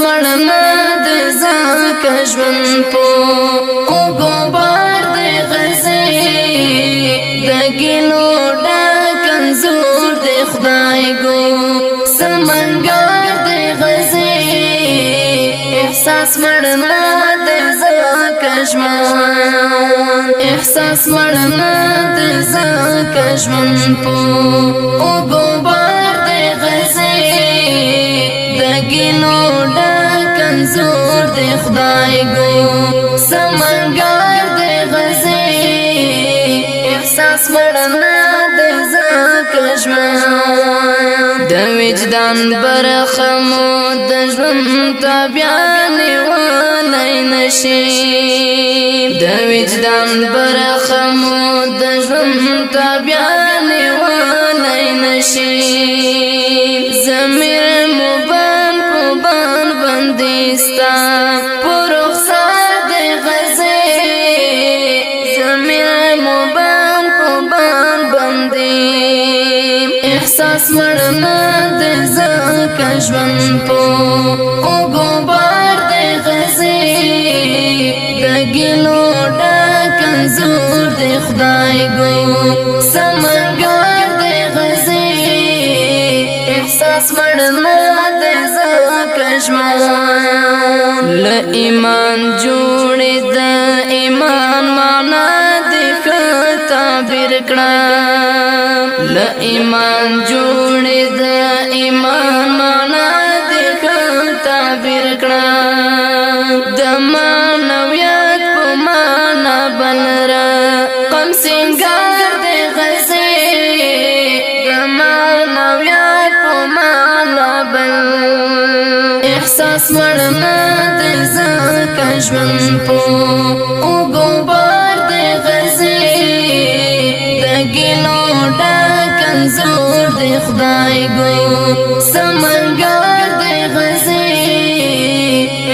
مړنه د زکه ژوند په اوږو بار د غزې د ګیلو ډک انځور د خدای ګو سمنګر د غزې احساس مړنه د زکه ژوند احساس مړنه د زکه ژوند په اوږو بار د غزې د ګیلو ډک انځور د خدای ګو سمنګر د غزې احساس مړنه د زکه ژوند د وجدان برخه مو د ژوند تابعان ولای نشي د وجدان برخه مو د ژوند تابعان ولای نشي زمیر مو بان په بان بندستا پر رخسار د غزې زمیر مو بان په بان بندي احساس مړنه د زکه ژوند په اوږو بار د غزې د ګیلو ډک انځور د خدای ګو سمنګر د غزې احساس مړنه د زکه ژوند له ایمان جوړې د ایمان معنا د تعبیر کړه له ایمان جوړې د ایمان معنا د تعبیر کړه د معنویت په معنا بنره قم سنگار د غزې د معنویت په معنا بن احساس مړنه د زکه ژوند په اوږو بار د غزې د ګیلو ډک انځور د خدای ګو سمنګر د غزې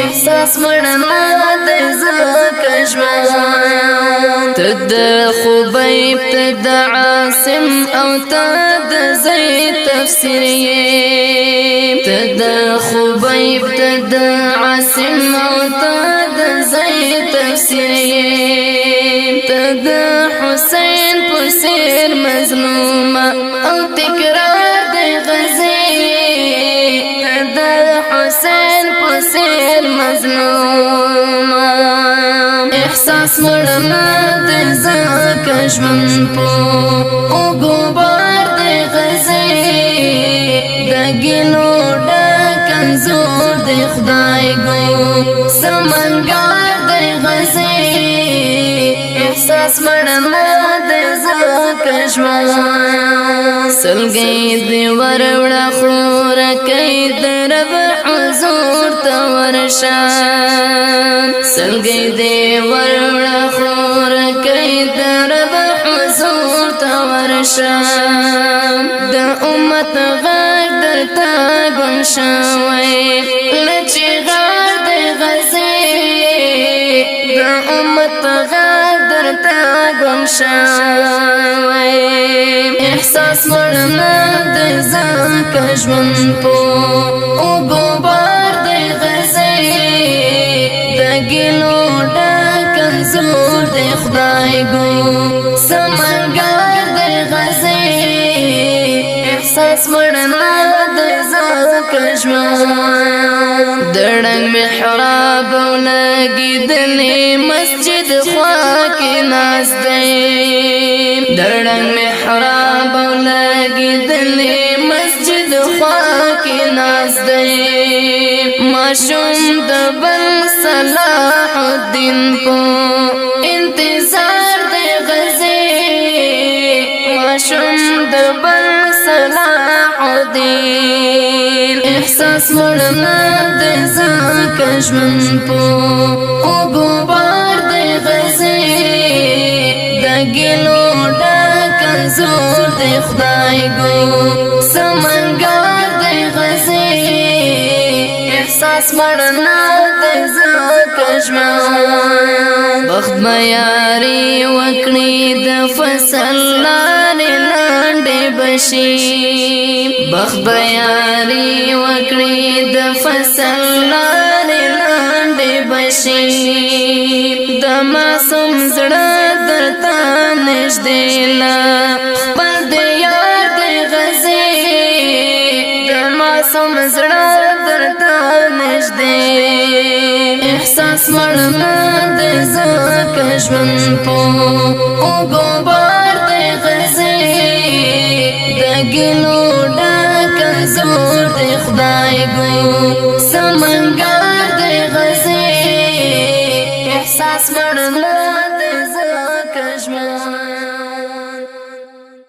احساس مړنه د زکه ژوند ته د خبیب ته د عاصم او ته د زید تفسیر یې ته د خبیب ته د عاصم او ته د زید تفسیر یې ته د حسین په سیر مظلومه او تکرار د غزې ته د حسین په سیر مظلومه احساس مړنه د زکه ژوند په اوږو بار د غزې د ګیلو ډک انځور د خدای ګو سمنګر د غزې احساس مړنه د زکه ژوند سلګۍ د وروړه خوره کوي د رب حضور ته ورشه سلګۍ د وروړه خوره کوي د رب حضور ته ورشه د امت غږ درته ګم شوی لچې غار د غزې د امت غږ درته ګم شوی احساس مړنه د زکه ژوند په اوږو بار د غزې د ګیلو ډک انځور د خدای ګو سمنګر د غزې احساس مړنه د زکه ژوند د ړنګ محراب او لګېدلې مسجد خوا کې ناست دی د ړنګ محراب او لګېدلې مسجد خوا کې ناست دی ماشوم د بل صلاح الدین په انتظار د غزې ماشوم د بل صلاح الدین احساس مړنه د زکه ژوند په اوږو بار د غزې د ګیلو ډک انځور د خدای ګو سمنګر د غزې احساس مړنا د زکه ژوند بخت میاري وکړي د فصل لارې لاندې بشي بخت میاري وکړي د فصل لارې لاندې بشي د معصوم زړه درته نږدې لا خپل د یار د غزې د معصوم زړه درته نږدې احساس مړنا د زکه ژوند په اوږو بار د غزې د ګلو ډک زور د خدای ګو سمنګ